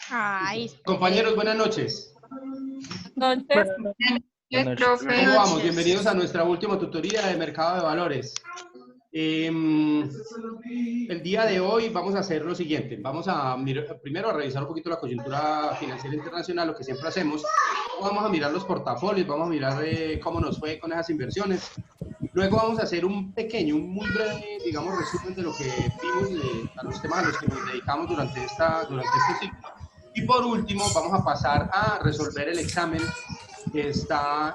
Ay, Compañeros, buenas noches. entonces, ¿Cómo vamos? Bienvenidos a nuestra última tutoría de mercado de valores. El día de hoy vamos a hacer lo siguiente. Vamos a mirar, primero a revisar un poquito la coyuntura financiera internacional, lo que siempre hacemos. Vamos a mirar los portafolios, vamos a mirar cómo nos fue con esas inversiones. Luego vamos a hacer un pequeño, un muy breve, digamos, resumen de lo que vimos, a los temas a los que nos dedicamos durante este ciclo. Y por último, vamos a pasar a resolver el examen que está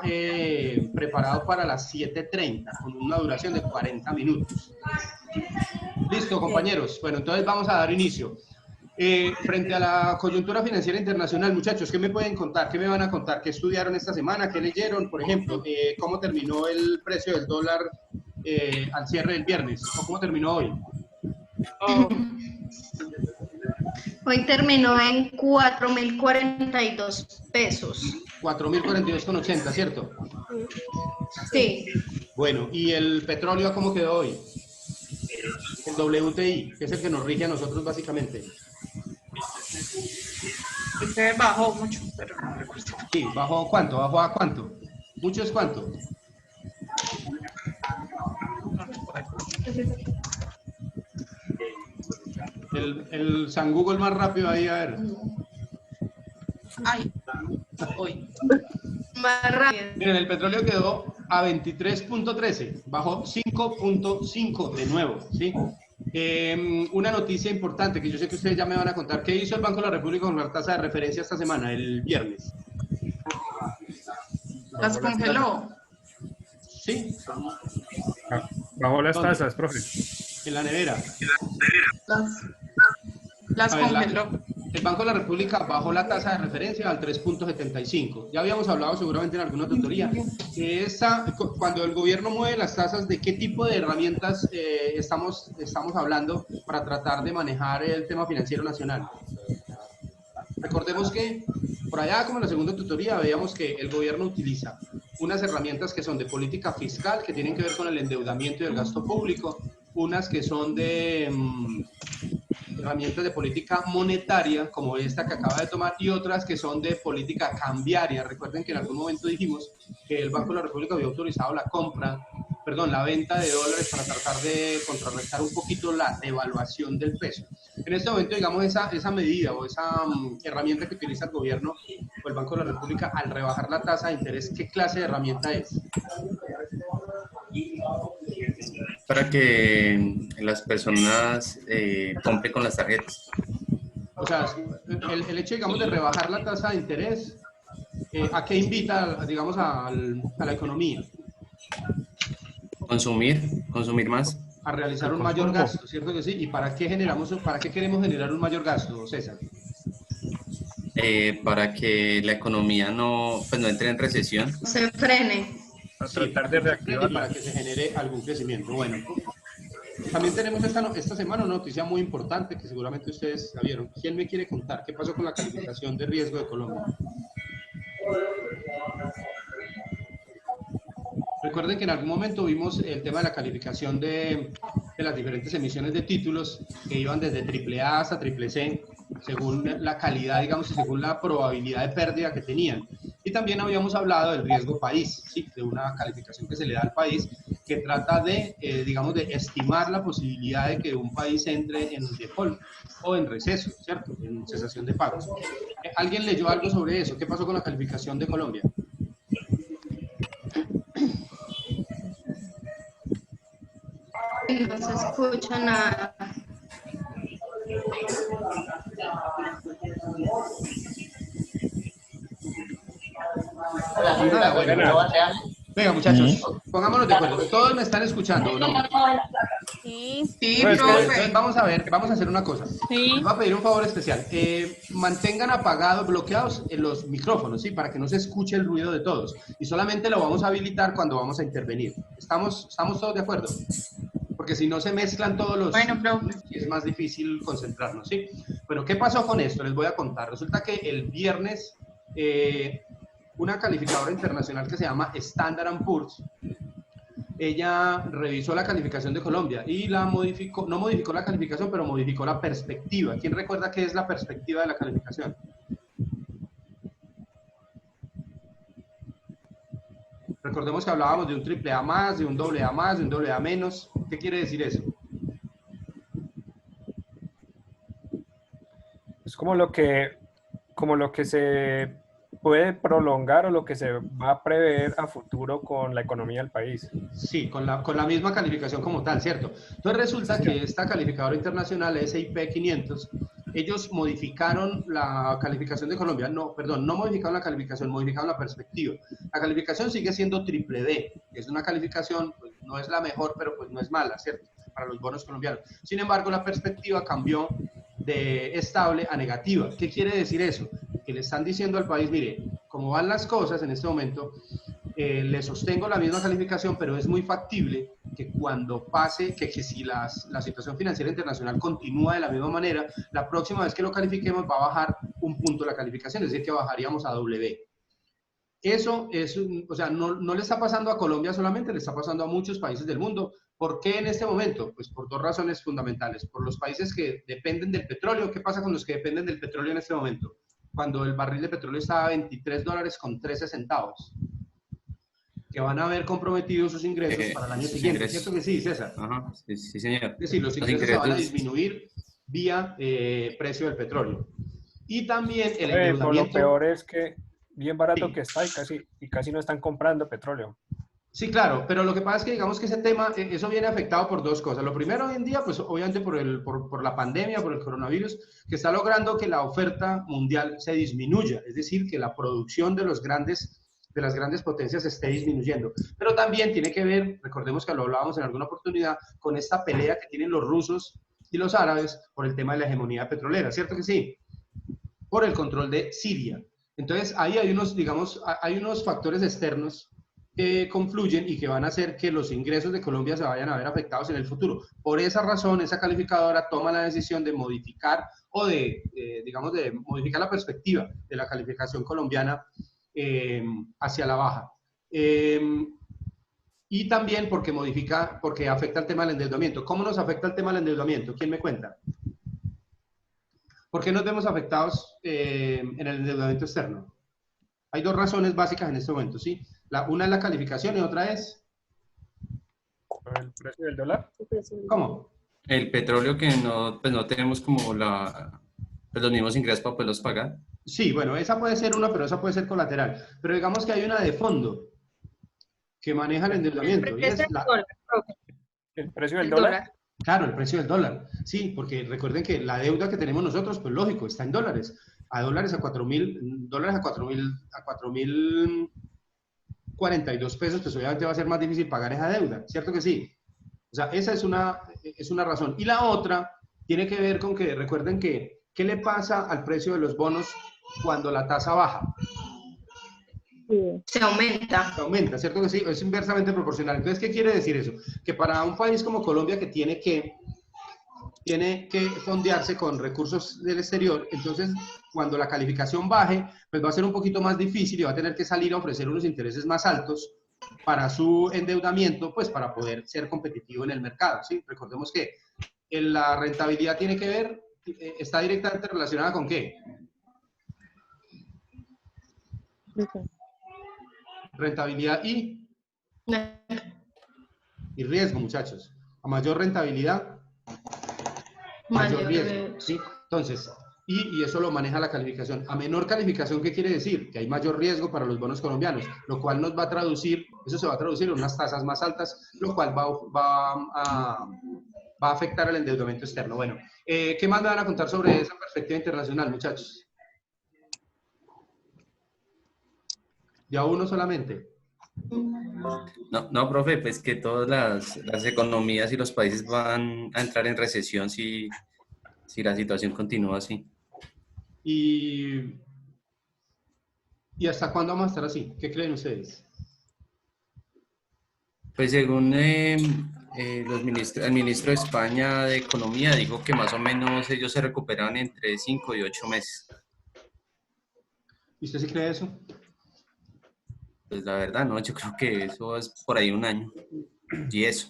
preparado para las 7:30, con una duración de 40 minutos. Listo, compañeros. Bueno, entonces vamos a dar inicio. Frente a la coyuntura financiera internacional, muchachos, ¿qué me pueden contar? ¿Qué me van a contar? ¿Qué estudiaron esta semana? ¿Qué leyeron? Por ejemplo, ¿cómo terminó el precio del dólar al cierre del viernes? ¿O cómo terminó hoy? Hoy terminó en 4.042 pesos. 4.042,80, ¿cierto? Sí. Bueno, ¿y el petróleo cómo quedó hoy? El WTI, que es el que nos rige a nosotros básicamente. Usted bajó mucho, pero no recuerdo. Sí, ¿bajó cuánto? ¿Bajó a cuánto? ¿Mucho es cuánto? No recuerdo. El San Google más rápido ahí, a ver. Ay, hoy. Más rápido. Miren, el petróleo quedó a 23.13, bajó 5.5 de nuevo, ¿sí? Una noticia importante que yo sé que ustedes ya me van a contar. ¿Qué hizo el Banco de la República con la tasa de referencia esta semana, el viernes? Las congeló. ¿Sí? Bajó las ¿Dónde? tasas, profe. En la nevera. Las A ver, congeló. el Banco de la República bajó la tasa de referencia al 3.75. Ya habíamos hablado seguramente en alguna tutoría que cuando el gobierno mueve las tasas, ¿de qué tipo de herramientas estamos hablando para tratar de manejar el tema financiero nacional? Recordemos que por allá, como en la segunda tutoría, veíamos que el gobierno utiliza unas herramientas que son de política fiscal, que tienen que ver con el endeudamiento y el gasto público, unas que son de herramientas de política monetaria, como esta que acaba de tomar, y otras que son de política cambiaria. Recuerden que en algún momento dijimos que el Banco de la República había autorizado la venta de dólares para tratar de contrarrestar un poquito la devaluación del peso. En este momento, digamos, esa medida o esa herramienta que utiliza el gobierno o el Banco de la República al rebajar la tasa de interés, ¿qué clase de herramienta es? Para que las personas compren con las tarjetas. O sea, el hecho, digamos, de rebajar la tasa de interés, ¿a qué invita, digamos, a la economía? Consumir más. A realizar un mayor gasto, ¿cierto que sí? ¿Y para qué queremos generar un mayor gasto, César? Para que la economía no entre en recesión. Se frene. Para tratar de Y reactivarla. para que se genere algún crecimiento. Bueno, también tenemos esta semana una noticia muy importante que seguramente ustedes la vieron. ¿Quién me quiere contar qué pasó con la calificación de riesgo de Colombia? Recuerden que en algún momento vimos el tema de la calificación de las diferentes emisiones de títulos que iban desde AAA hasta CCC, según la calidad, digamos, y según la probabilidad de pérdida que tenían. Y también habíamos hablado del riesgo país, ¿sí? De una calificación que se le da al país que trata de, digamos, de estimar la posibilidad de que un país entre en default o en receso, ¿cierto? En cesación de pagos. ¿Alguien leyó algo sobre eso? ¿Qué pasó con la calificación de Colombia? No se escucha nada. Venga, muchachos, pongámonos de acuerdo. ¿Todos me están escuchando o no? Sí, Sí, Pues, profe. Entonces vamos a hacer una cosa. sí. Les voy a pedir un favor especial. Mantengan apagados, bloqueados en los micrófonos, ¿sí? Para que no se escuche el ruido de todos. Y solamente lo vamos a habilitar cuando vamos a intervenir. ¿Estamos todos de acuerdo? Porque si no se mezclan todos los... Bueno, profe. es más difícil concentrarnos, ¿sí? Bueno, ¿qué pasó con esto? Les voy a contar. Resulta que el viernes una calificadora internacional que se llama Standard & Poor's ella revisó la calificación de Colombia y la modificó, no modificó la calificación, pero modificó la perspectiva. ¿Quién recuerda qué es la perspectiva de la calificación? Recordemos que hablábamos de un triple A más, de un doble A más, de un doble A menos. ¿Qué quiere decir eso? Es como lo que se puede prolongar o lo que se va a prever a futuro con la economía del país. Sí, con la misma calificación como tal, ¿cierto? Entonces resulta que esta calificadora internacional, S&P 500, ellos modificaron la calificación de Colombia. No, perdón, no modificaron la calificación, modificaron la perspectiva. La calificación sigue siendo triple D. Es una calificación, pues, no es la mejor, pero pues no es mala, ¿cierto? Para los bonos colombianos. Sin embargo, la perspectiva cambió de estable a negativa. ¿Qué quiere decir eso? Que le están diciendo al país, mire, como van las cosas en este momento, le sostengo la misma calificación, pero es muy factible que cuando pase, que si la situación financiera internacional continúa de la misma manera, la próxima vez que lo califiquemos va a bajar un punto la calificación, es decir, que bajaríamos a W. Eso es, o sea, no le está pasando a Colombia solamente, le está pasando a muchos países del mundo. ¿Por qué en este momento? Pues por dos razones fundamentales. Por los países que dependen del petróleo. ¿Qué pasa con los que dependen del petróleo en este momento? Cuando el barril de petróleo está a $23.13, que van a haber comprometido sus ingresos para el año siguiente. ¿Cierto que sí, César? Ajá, sí, sí, señor. Es decir, los ingresos se van a disminuir vía precio del petróleo. Y también el endeudamiento. Lo peor es que bien barato sí, que está y casi no están comprando petróleo. Sí, claro, pero lo que pasa es que digamos que ese tema, eso viene afectado por dos cosas. Lo primero hoy en día, pues obviamente por la pandemia, por el coronavirus, que está logrando que la oferta mundial se disminuya, es decir, que la producción de las grandes potencias esté disminuyendo. Pero también tiene que ver, recordemos que lo hablábamos en alguna oportunidad, con esta pelea que tienen los rusos y los árabes por el tema de la hegemonía petrolera, ¿cierto que sí? Por el control de Siria. Entonces, ahí hay unos, digamos, hay unos factores externos que confluyen y que van a hacer que los ingresos de Colombia se vayan a ver afectados en el futuro. Por esa razón, esa calificadora toma la decisión de modificar o digamos, de modificar la perspectiva de la calificación colombiana hacia la baja. Y también porque afecta el tema del endeudamiento. ¿Cómo nos afecta el tema del endeudamiento? ¿Quién me cuenta? ¿Por qué nos vemos afectados en el endeudamiento externo? Hay dos razones básicas en este momento, ¿sí? Una es la calificación y otra es... ¿El precio del dólar? ¿Cómo? El petróleo que no, pues no tenemos como los mismos ingresos para poderlos pagar. Sí, bueno, esa puede ser una, pero esa puede ser colateral. Pero digamos que hay una de fondo que maneja el endeudamiento. ¿El precio del dólar? Claro, el precio del dólar. Sí, porque recuerden que la deuda que tenemos nosotros, pues lógico, está en dólares. A dólares a 4.042 pesos, pues obviamente va a ser más difícil pagar esa deuda, ¿cierto que sí? O sea, esa es una razón. Y la otra tiene que ver con que, recuerden que, ¿qué le pasa al precio de los bonos cuando la tasa baja? Se aumenta. Se aumenta, ¿cierto que sí? Es inversamente proporcional. Entonces, ¿qué quiere decir eso? Que para un país como Colombia que tiene que fondearse con recursos del exterior, entonces cuando la calificación baje, pues va a ser un poquito más difícil y va a tener que salir a ofrecer unos intereses más altos para su endeudamiento, pues para poder ser competitivo en el mercado, ¿sí? Recordemos que la rentabilidad tiene que ver, está directamente relacionada con ¿qué? Rentabilidad y riesgo, muchachos. A mayor rentabilidad, mayor riesgo, ¿sí? Entonces, y eso lo maneja la calificación. A menor calificación, ¿qué quiere decir? Que hay mayor riesgo para los bonos colombianos, lo cual nos va a traducir, eso se va a traducir en unas tasas más altas, lo cual va a afectar el endeudamiento externo. Bueno, ¿qué más me van a contar sobre esa perspectiva internacional, muchachos? ¿Ya uno solamente? No, profe, pues que todas las economías y los países van a entrar en recesión si la situación continúa así. ¿Y hasta cuándo vamos a estar así? ¿Qué creen ustedes? Pues según el ministro de España de Economía dijo que más o menos ellos se recuperan entre 5 y 8 meses. ¿Y usted sí cree eso? Pues la verdad, no, yo creo que eso es por ahí un año. y eso.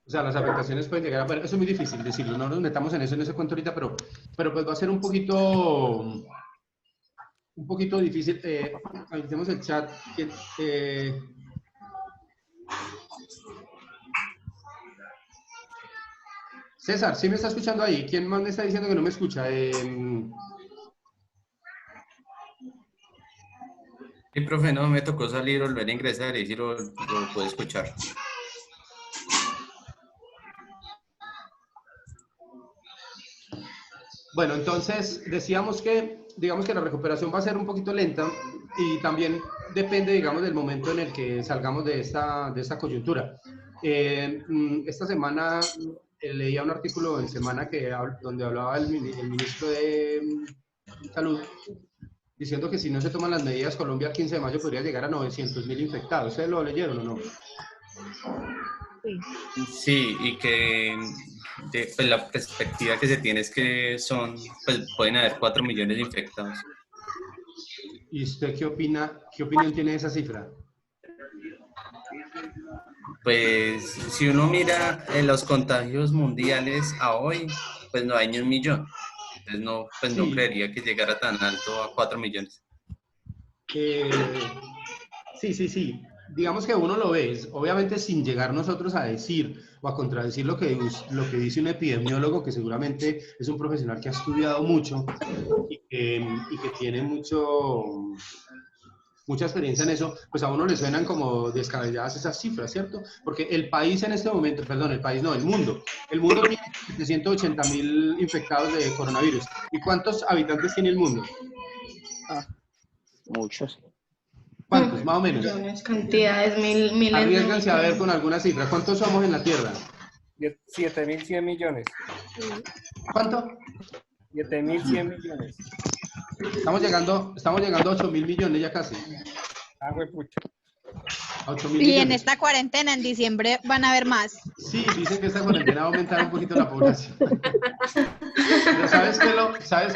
O sea, las afectaciones pueden llegar a... Bueno, eso es muy difícil decirlo, no nos metamos en eso, en ese cuento ahorita, pero pues va a ser un poquito difícil. Habilitemos el chat. César, ¿sí me está escuchando ahí? ¿Quién más me está diciendo que no me escucha? Sí, profe, no, me tocó salir, volver a ingresar y si lo puedo escuchar. Bueno, entonces decíamos que, digamos que la recuperación va a ser un poquito lenta y también depende, digamos, del momento en el que salgamos de esta coyuntura. Esta semana leía un artículo en Semana donde hablaba el ministro de Salud diciendo que si no se toman las medidas, Colombia el 15 de mayo podría llegar a 900.000 infectados. ¿Ustedes lo leyeron o no? Sí, y que pues la perspectiva que se tiene es que pues pueden haber 4 millones de infectados. ¿Y usted qué opina? ¿Qué opinión tiene de esa cifra? Pues si uno mira en los contagios mundiales a hoy, pues no hay ni 1 millón. Entonces no, pues no creería que llegara tan alto a 4 millones. Sí. Digamos que uno lo ve, obviamente sin llegar nosotros a decir o a contradecir lo que dice un epidemiólogo, que seguramente es un profesional que ha estudiado mucho y que tiene mucha experiencia en eso, pues a uno le suenan como descabelladas esas cifras, ¿cierto? Porque el país en este momento, perdón, el país no, el mundo tiene 780.000 infectados de coronavirus. ¿Y cuántos habitantes tiene el mundo? Muchos. ¿Cuántos, más o menos? Millones, cantidades, miles. Arriésganse a ver con alguna cifra. ¿Cuántos somos en la Tierra? 7.100 millones. ¿Cuánto? 7.100 millones. Estamos llegando a 8.000 millones ya casi. Ah, pucha. A 8.000 Y millones. en esta cuarentena, en diciembre, van a haber más. Sí, dicen que esta cuarentena va a aumentar un poquito la población. Pero ¿sabes qué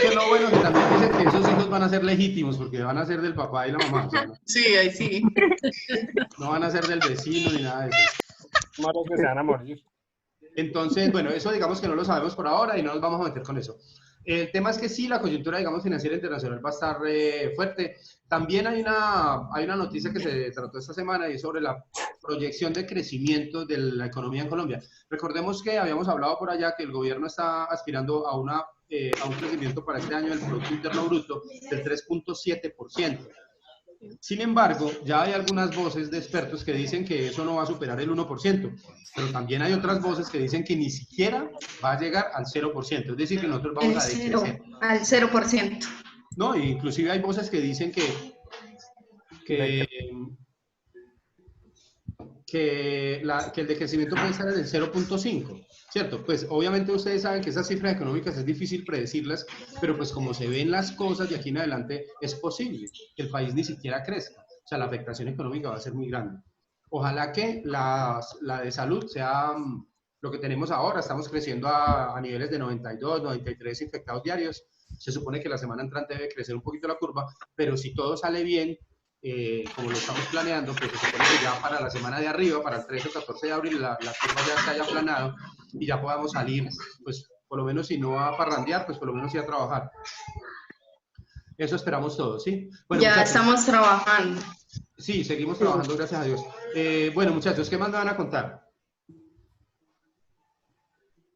es lo bueno? Que también dicen que esos hijos van a ser legítimos, porque van a ser del papá y la mamá. O sea, Sí, ahí sí. no van a ser del vecino ni nada de eso. Malos que se van a morir. Entonces, bueno, eso digamos que no lo sabemos por ahora y no nos vamos a meter con eso. El tema es que sí, la coyuntura, digamos, financiera internacional va a estar fuerte. También hay una noticia que se trató esta semana y es sobre la proyección de crecimiento de la economía en Colombia. Recordemos que habíamos hablado por allá que el gobierno está aspirando a un crecimiento para este año del Producto Interno Bruto del 3.7%. Sin embargo, ya hay algunas voces de expertos que dicen que eso no va a superar el 1%, pero también hay otras voces que dicen que ni siquiera va a llegar al 0%, es decir, que nosotros vamos a decrecer. Al 0%. No, inclusive hay voces que dicen que el decrecimiento puede estar en el 0.5, ¿cierto? Pues obviamente ustedes saben que esas cifras económicas es difícil predecirlas, pero pues como se ven las cosas de aquí en adelante, es posible que el país ni siquiera crezca. O sea, la afectación económica va a ser muy grande. Ojalá que la de salud sea lo que tenemos ahora. Estamos creciendo a niveles de 92, 93 infectados diarios. Se supone que la semana entrante debe crecer un poquito la curva, pero si todo sale bien, como lo estamos planeando, pues se supone que ya para la semana de arriba, para el 13 o 14 de abril, la curva ya se haya aplanado y ya podamos salir, pues por lo menos si no a parrandear, pues por lo menos sí a trabajar. Eso esperamos todos, ¿sí? Bueno, Ya muchachos, estamos trabajando. sí, seguimos trabajando, gracias a Dios. Bueno, muchachos, ¿qué más me van a contar?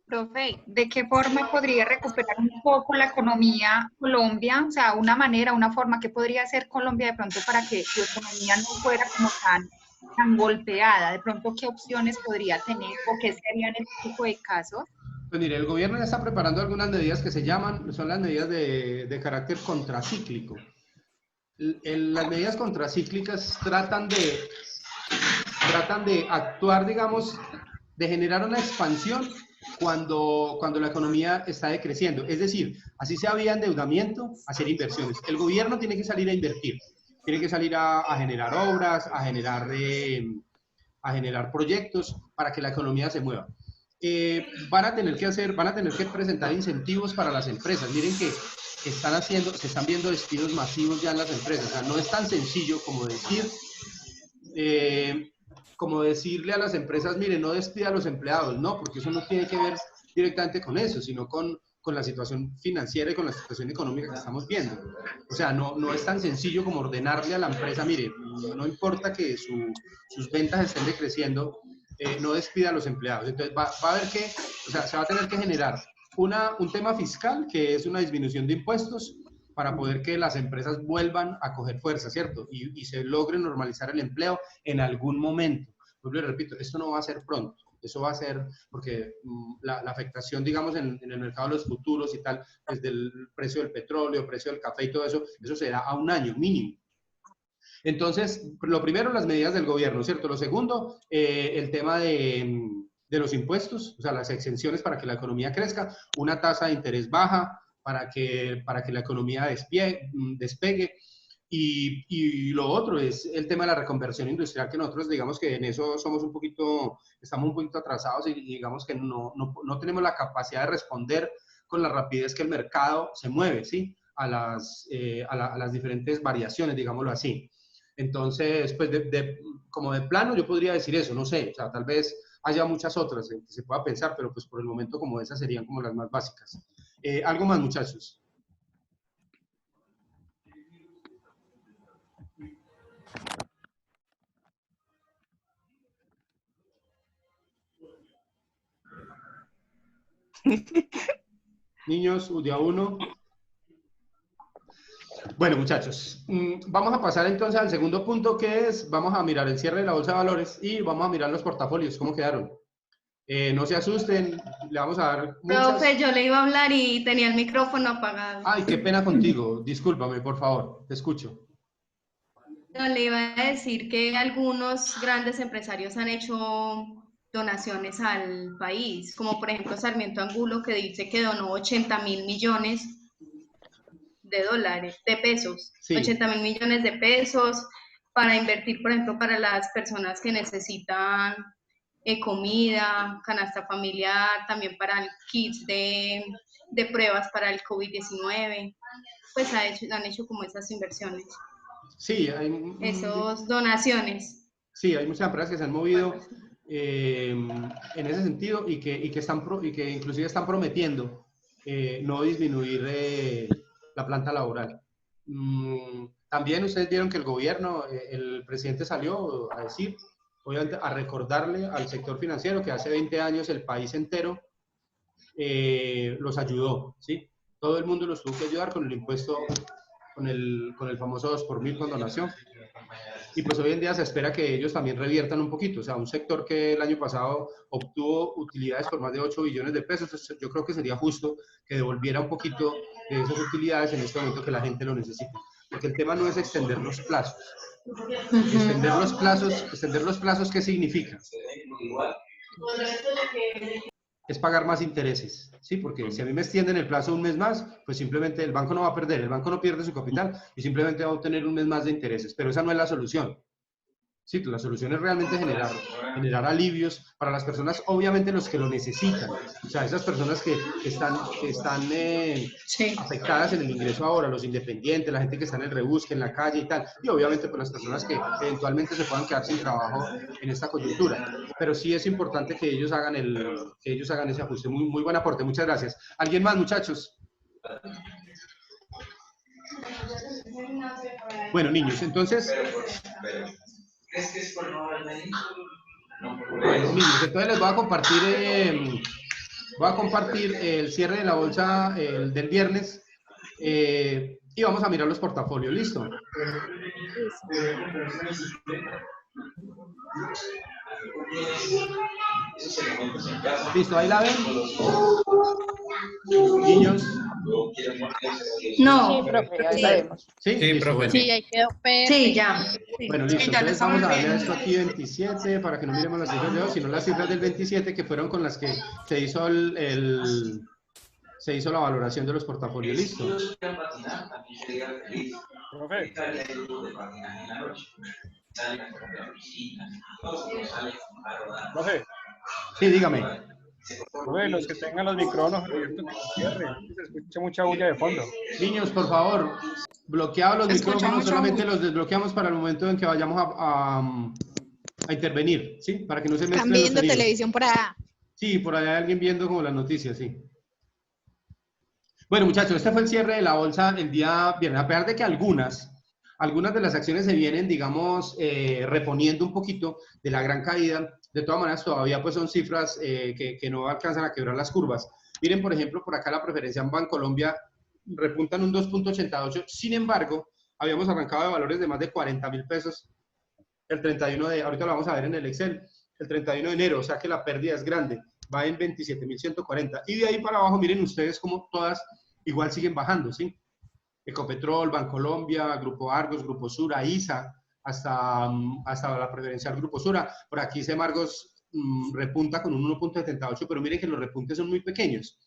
Profe, ¿de qué forma podría recuperar un poco la economía Colombia? O sea, una forma que podría hacer Colombia de pronto para que su economía no fuera como tan golpeada. De pronto, ¿qué opciones podría tener o qué se haría en este tipo de casos? Pues mire, el gobierno ya está preparando algunas medidas que son las medidas de carácter contracíclico. Las medidas contracíclicas tratan de actuar, digamos, de generar una expansión cuando la economía está decreciendo. Es decir, así se había endeudamiento, hacer inversiones. El gobierno tiene que salir a invertir, tiene que salir a generar obras, a generar proyectos para que la economía se mueva. Van a tener que presentar incentivos para las empresas. Miren que se están viendo despidos masivos ya en las empresas. O sea, no es tan sencillo como decir como decirle a las empresas, mire, no despida a los empleados, no, porque eso no tiene que ver directamente con eso, sino con la situación financiera y con la situación económica que estamos viendo. O sea, no es tan sencillo como ordenarle a la empresa, mire, no importa que sus ventas estén decreciendo, no despida a los empleados. Entonces va a haber que, o sea, se va a tener que generar un tema fiscal, que es una disminución de impuestos, para poder que las empresas vuelvan a coger fuerza, ¿cierto? Y se logre normalizar el empleo en algún momento. Pues le repito, esto no va a ser pronto. Eso va a ser porque la afectación, digamos, en el mercado de los futuros y tal, desde el precio del petróleo, precio del café y todo eso, eso se da a un año mínimo. Entonces, lo primero, las medidas del gobierno, ¿cierto? Lo segundo, el tema de los impuestos, o sea, las exenciones para que la economía crezca, una tasa de interés baja para que la economía despegue. Y lo otro es el tema de la reconversión industrial, que nosotros digamos que en eso estamos un poquito atrasados y digamos que no tenemos la capacidad de responder con la rapidez que el mercado se mueve, ¿sí? A las diferentes variaciones, digámoslo así. Entonces, pues como de plano yo podría decir eso, no sé, o sea, tal vez haya muchas otras que se pueda pensar, pero pues por el momento como esas serían como las más básicas. ¿Algo más, muchachos? Niños, de a uno. Bueno, muchachos, vamos a pasar entonces al segundo punto, que es, vamos a mirar el cierre de la bolsa de valores y vamos a mirar los portafolios, cómo quedaron. No se asusten, le vamos a dar muchas... Profe, yo le iba a hablar y tenía el micrófono apagado. Ay, qué pena contigo, discúlpame, por favor, te escucho. No, le iba a decir que algunos grandes empresarios han hecho donaciones al país, como por ejemplo Sarmiento Angulo, que dice que donó 80.000 millones de pesos, sí. 80.000 millones de pesos para invertir, por ejemplo, para las personas que necesitan comida, canasta familiar, también para kits de pruebas para el COVID-19, pues han hecho como esas inversiones. Sí, esas donaciones. Sí, hay muchas empresas que se han movido en ese sentido y que inclusive están prometiendo no disminuir la planta laboral. También ustedes vieron que el gobierno, el presidente salió a decir, obviamente a recordarle al sector financiero que hace 20 años el país entero los ayudó, ¿sí? Todo el mundo los tuvo que ayudar con el impuesto, con el famoso 2 por 1000 cuando nació. Y pues hoy en día se espera que ellos también reviertan un poquito, o sea, un sector que el año pasado obtuvo utilidades por más de 8 billones de pesos, entonces yo creo que sería justo que devolviera un poquito de esas utilidades en este momento que la gente lo necesita. Porque el tema no es extender los plazos. Extender los plazos, ¿qué significa? Es pagar más intereses, ¿sí? Porque si a mí me extienden el plazo un mes más, pues simplemente el banco no va a perder, el banco no pierde su capital y simplemente va a obtener un mes más de intereses, pero esa no es la solución. Sí, la solución es realmente generar alivios para las personas, obviamente los que lo necesitan, o sea, esas personas que están sí, afectadas en el ingreso ahora, los independientes, la gente que está en el rebusque, en la calle y tal, y obviamente pues las personas que eventualmente se puedan quedar sin trabajo en esta coyuntura, pero sí es importante que ellos hagan ese ajuste. Muy, muy buen aporte, muchas gracias. ¿Alguien más, muchachos? Bueno, niños, entonces... Bueno, niños, entonces les voy a compartir el cierre de la bolsa del viernes y vamos a mirar los portafolios, ¿listo? ¿Listo? ¿Ahí la ven? Niños. No. Sí, profe, ahí la vemos. ¿Sí? Sí, profe. Sí, ahí quedó perfecto. Sí, ya. Bueno, listo. Sí, ya lo Entonces vamos estamos a darle a viendo. esto aquí 27 para que no miremos las cifras de hoy, sino las cifras del 27 que fueron con las que se hizo la valoración de los portafolios. ¿Listo? Profe, profe, Sí, dígame. profe, los que tengan los micrófonos abiertos, que los cierren. Se escucha mucha bulla de fondo. Niños, por favor, bloqueados los Se escucha micrófonos, mucho solamente audio. los desbloqueamos para el momento en que vayamos a intervenir, ¿sí? Para que no se mezclen Están los viendo sonidos. televisión por allá. Sí, por allá hay alguien viendo como las noticias, sí. Bueno, muchachos, este fue el cierre de la bolsa el día viernes. A pesar de que algunas de las acciones se vienen, digamos, reponiendo un poquito de la gran caída, de todas maneras todavía pues son cifras que no alcanzan a quebrar las curvas. Miren, por ejemplo, por acá la preferencia en Bancolombia repuntan un 2.88. Sin embargo, habíamos arrancado de valores de más de 40.000 pesos el 31 de, ahorita lo vamos a ver en el Excel, el 31 de enero, o sea que la pérdida es grande, va en 27.140. Y de ahí para abajo, miren ustedes cómo todas igual siguen bajando, ¿sí? Ecopetrol, Bancolombia, Grupo Argos, Grupo Sura, ISA, hasta la preferencial Grupo Sura. Por aquí Semargos repunta con un 1.78, pero miren que los repuntes son muy pequeños.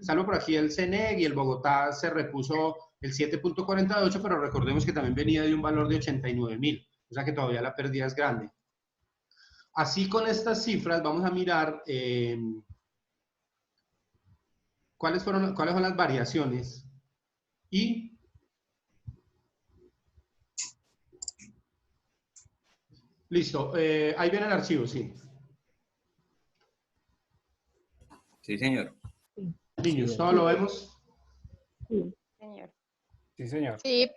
Salvo por aquí el CENEG y el Bogotá se repuso el 7.48, pero recordemos que también venía de un valor de 89.000, o sea que todavía la pérdida es grande. Así con estas cifras vamos a mirar cuáles son las variaciones y listo, ahí viene el archivo, sí. Sí, señor. Niños, ¿todo lo vemos? Sí, señor. Sí, señor. Sí.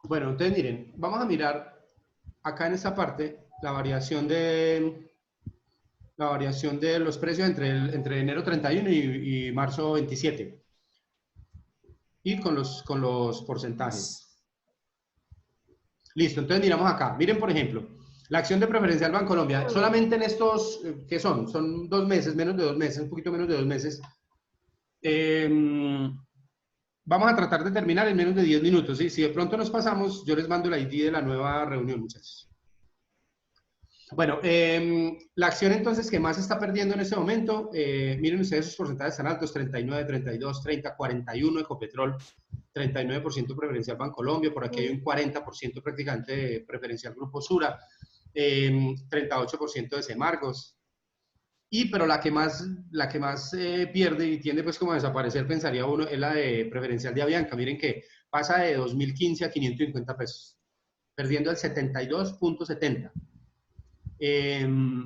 Bueno, entonces miren, vamos a mirar acá en esta parte la variación de los precios entre enero 31 y marzo 27. Y con los porcentajes. Listo, entonces miramos acá. Miren, por ejemplo, la acción de preferencial Bancolombia, solamente en estos, ¿qué son? Son 2 meses, menos de 2 meses, un poquito menos de 2 meses. Vamos a tratar de terminar en menos de 10 minutos, ¿sí? Si de pronto nos pasamos, yo les mando la ID de la nueva reunión, muchachos. Bueno, la acción entonces que más está perdiendo en este momento, miren ustedes sus porcentajes tan altos, 39, 32, 30, 41 Ecopetrol, 39% preferencial Bancolombia, por aquí hay un 40% prácticamente de preferencial Grupo Sura, 38% de Semargos, pero la que más pierde y tiende pues como a desaparecer, pensaría uno, es la de preferencial de Avianca. Miren que pasa de 2.015 a 550 pesos, perdiendo el 72.70.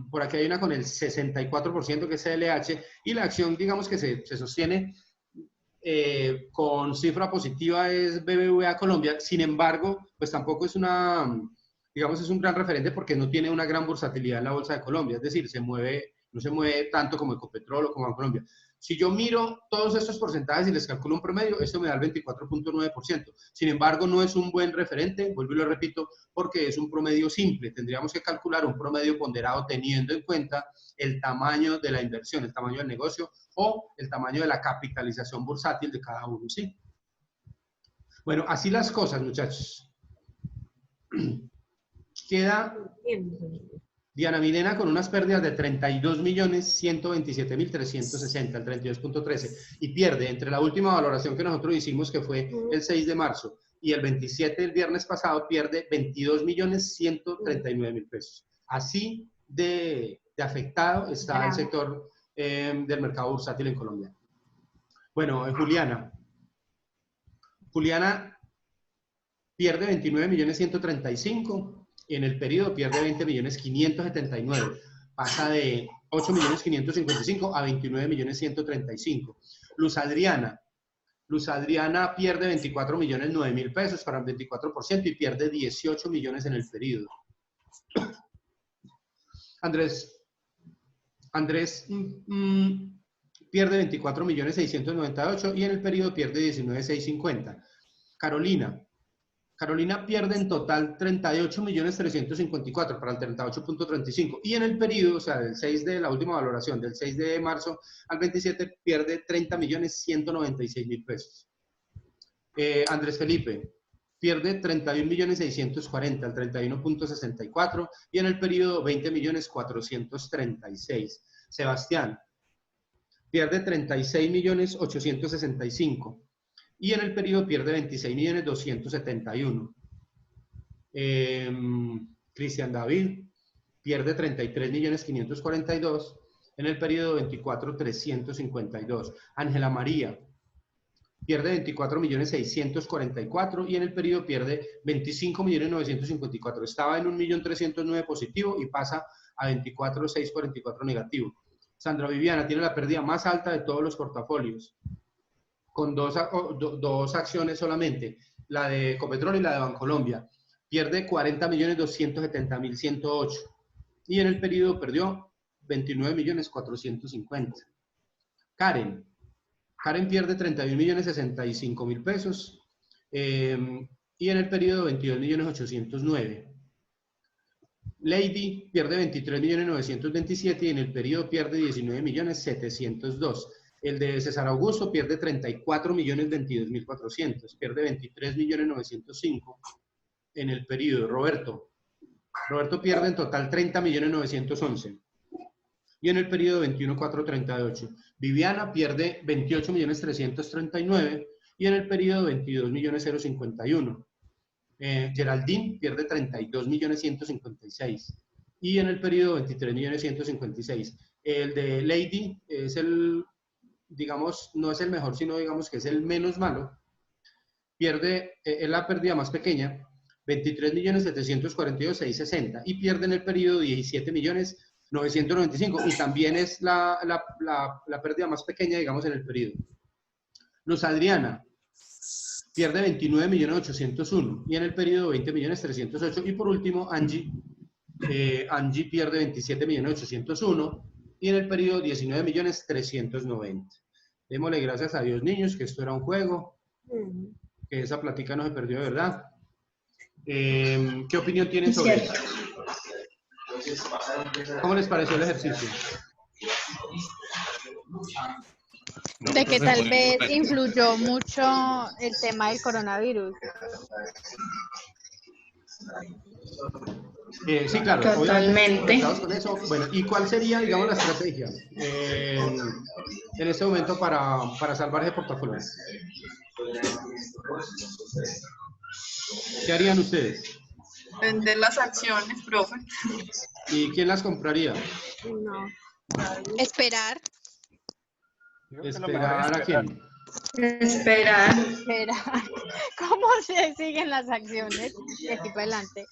Por aquí hay una con el 64% que es CLH, y la acción, digamos que se sostiene con cifra positiva es BBVA Colombia. Sin embargo, pues tampoco es digamos, es un gran referente porque no tiene una gran bursatilidad en la bolsa de Colombia, es decir, no se mueve tanto como Ecopetrol o como Bancolombia. Si yo miro todos estos porcentajes y les calculo un promedio, esto me da el 24.9%. Sin embargo, no es un buen referente, vuelvo y lo repito, porque es un promedio simple. Tendríamos que calcular un promedio ponderado teniendo en cuenta el tamaño de la inversión, el tamaño del negocio o el tamaño de la capitalización bursátil de cada uno, ¿sí? Bueno, así las cosas, muchachos. Queda Diana Milena con unas pérdidas de 32.127.360, el 32.13, y pierde entre la última valoración que nosotros hicimos, que fue el 6 de marzo, y el 27 el viernes pasado, pierde 22.139.000 pesos. Así de afectado está el sector del mercado bursátil en Colombia. Bueno, Juliana pierde 29.135.000. En el periodo pierde 20.579.000, pasa de 8.555.000 a 29.135.000. Luz Adriana pierde 24.009.000 pesos para el 24% y pierde 18 millones en el periodo. Andrés pierde 24.698.000 y en el periodo pierde 19.650. Carolina pierde en total 38.354.000 para el 38.35, y en el periodo, o sea, del 6 de la última valoración, del 6 de marzo al 27, pierde 30.196.000 pesos. Andrés Felipe pierde 31.640.000 al 31.64, y en el periodo 20.436.000. Sebastián pierde 36.865.000. Y en el periodo pierde 26.271.000. Cristian David pierde 33.542.000 En el periodo 24, 352. Ángela María pierde 24.644.000 y en el periodo pierde 25.954.000. Estaba en 1.309.000 positivo y pasa a 24.644 negativo. Sandra Viviana tiene la pérdida más alta de todos los portafolios, con dos acciones solamente, la de Ecopetrol y la de Bancolombia. Pierde 40.270.108 y en el periodo perdió 29.450.000. Karen pierde 31.065.000 pesos y en el periodo 22.809.000. Lady pierde 23.927.000 y en el periodo pierde 19.702.000. El de César Augusto pierde 34.022.400, pierde 23.905.000 en el periodo. Roberto pierde en total 30.911.000 y en el periodo 21.438. Viviana pierde 28.339.000 y en el periodo 22.051.000. Geraldine pierde 32.156.000 y en el periodo 23.156.000. El de Lady es el, digamos, no es el mejor, sino digamos que es el menos malo. Pierde, es la pérdida más pequeña, 23.742.660 y pierde en el periodo 17.995.000 y también es la pérdida más pequeña, digamos, en el periodo. Luz Adriana pierde 29.801.000 y en el periodo 20.308.000 y por último Angie pierde 27.801.000 y en el periodo 19.390.000. Démosle gracias a Dios, niños, que esto era un juego, que esa plática no se perdió de verdad. ¿Qué opinión tienen sobre eso? ¿Cómo les pareció el ejercicio? De que tal vez influyó mucho el tema del coronavirus. Sí, claro. Totalmente. Con eso. Bueno, ¿y cuál sería, digamos, la estrategia en este momento para salvar ese portafolio? ¿Qué harían ustedes? Vender las acciones, profe. ¿Y quién las compraría? No. Esperar. ¿Esperar a quién? Esperar. ¿Cómo se siguen las acciones? De aquí para adelante.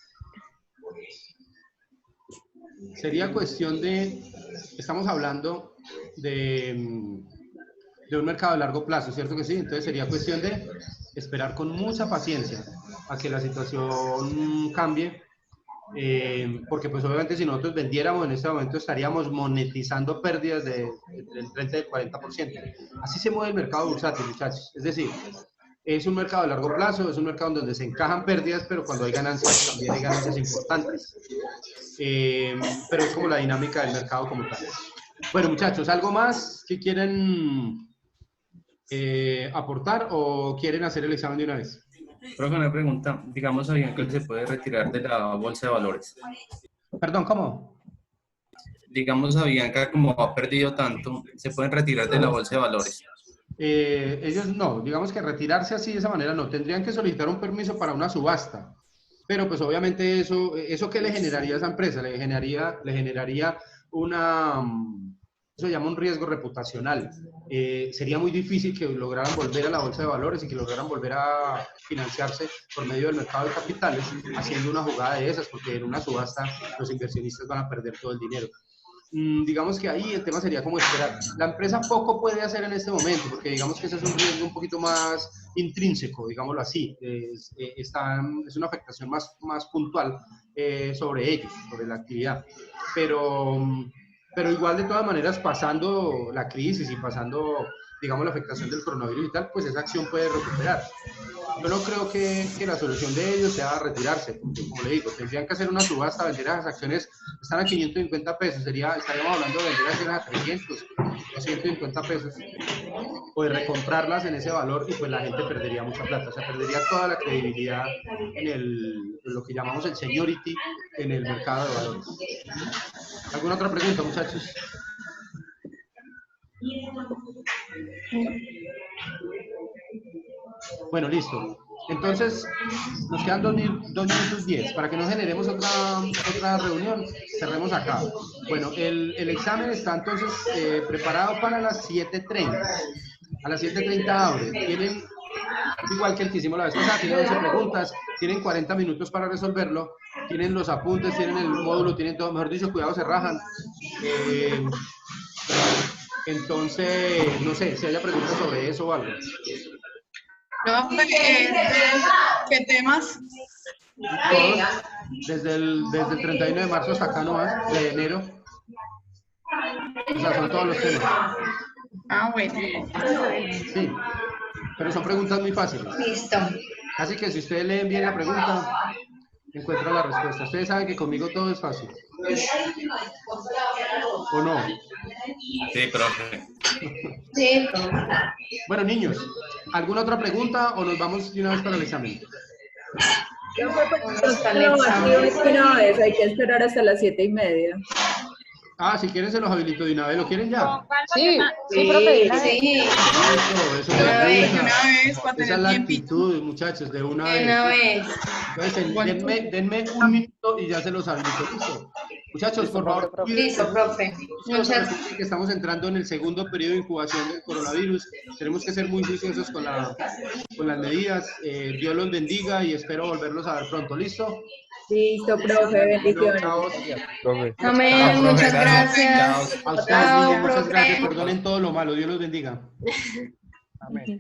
Sería cuestión de, estamos hablando de un mercado de largo plazo, ¿cierto que sí? Entonces sería cuestión de esperar con mucha paciencia a que la situación cambie, porque pues obviamente si nosotros vendiéramos en este momento estaríamos monetizando pérdidas del 30 y del 40%. Así se mueve el mercado bursátil, muchachos. Es decir, es un mercado de largo plazo, es un mercado donde se encajan pérdidas, pero cuando hay ganancias también hay ganancias importantes. Pero es como la dinámica del mercado como tal. Bueno, muchachos, ¿algo más que quieren aportar o quieren hacer el examen de una vez? Profe, una pregunta. Digamos, ¿sabían que se puede retirar de la bolsa de valores? Perdón, ¿cómo? Digamos, ¿sabían que como ha perdido tanto, se pueden retirar de la bolsa de valores? Ellos no, digamos que retirarse así de esa manera no. Tendrían que solicitar un permiso para una subasta. Pero pues obviamente eso ¿qué le generaría a esa empresa? Le generaría una, eso se llama un riesgo reputacional. Sería muy difícil que lograran volver a la bolsa de valores y que lograran volver a financiarse por medio del mercado de capitales haciendo una jugada de esas, porque en una subasta los inversionistas van a perder todo el dinero. Digamos que ahí el tema sería como esperar. La empresa poco puede hacer en este momento, porque digamos que ese es un riesgo un poquito más intrínseco, digámoslo así. Es una afectación más puntual sobre ellos, sobre la actividad. Pero igual, de todas maneras, pasando la crisis y pasando, digamos, la afectación del coronavirus y tal, pues esa acción puede recuperar. Yo no creo que la solución de ellos sea retirarse, porque, como le digo, tendrían que hacer una subasta, vender esas acciones, están a 550 pesos, estaríamos hablando de vender acciones a 300, 250 pesos, o de recomprarlas en ese valor y pues la gente perdería mucha plata, o sea, perdería toda la credibilidad en lo que llamamos el seniority en el mercado de valores. ¿Alguna otra pregunta, muchachos? Bueno, listo. Entonces, nos quedan 2 minutos 10. Para que no generemos otra reunión, cerremos acá. Bueno, el examen está entonces preparado para las 7:30. A las 7:30 abre. Tienen, igual que el que hicimos la vez pasada, tienen 11 preguntas, tienen 40 minutos para resolverlo, tienen los apuntes, tienen el módulo, tienen todo, mejor dicho, cuidado, se rajan. Entonces, no sé si haya preguntas sobre eso o algo. No, ¿qué temas? Todos, desde el 31 de marzo hasta acá nomás, de enero. O sea, son todos los temas. Ah, bueno. Sí, pero son preguntas muy fáciles. Listo. Así que si ustedes leen bien la pregunta, encuentran la respuesta. Ustedes saben que conmigo todo es fácil. ¿O no? Sí, profe. Sí. Bueno, niños, ¿alguna otra pregunta o nos vamos de una vez para el examen? Una vez, hay que esperar hasta las 7:30. Ah, si quieren se los habilito de una vez. ¿Lo quieren ya? Sí, sí, profe. Sí. Eso me De gusta. una vez, para Esa tener es la tiempito. actitud, muchachos, de una De una vez. vez. Entonces, denme un minuto y ya se los habilito. ¿Listo? Muchachos, por favor, Listo, profe. Muchas recuerden que estamos entrando en el segundo periodo de incubación del coronavirus. Tenemos que ser muy juiciosos con las medidas. Dios los bendiga y espero volverlos a ver pronto. ¿Listo? Listo, profe, bendiciones. Chao. Profe. Amén, muchas gracias. A ustedes, Chao, niños, muchas profe. gracias. Perdonen todo lo malo. Dios los bendiga. Amén.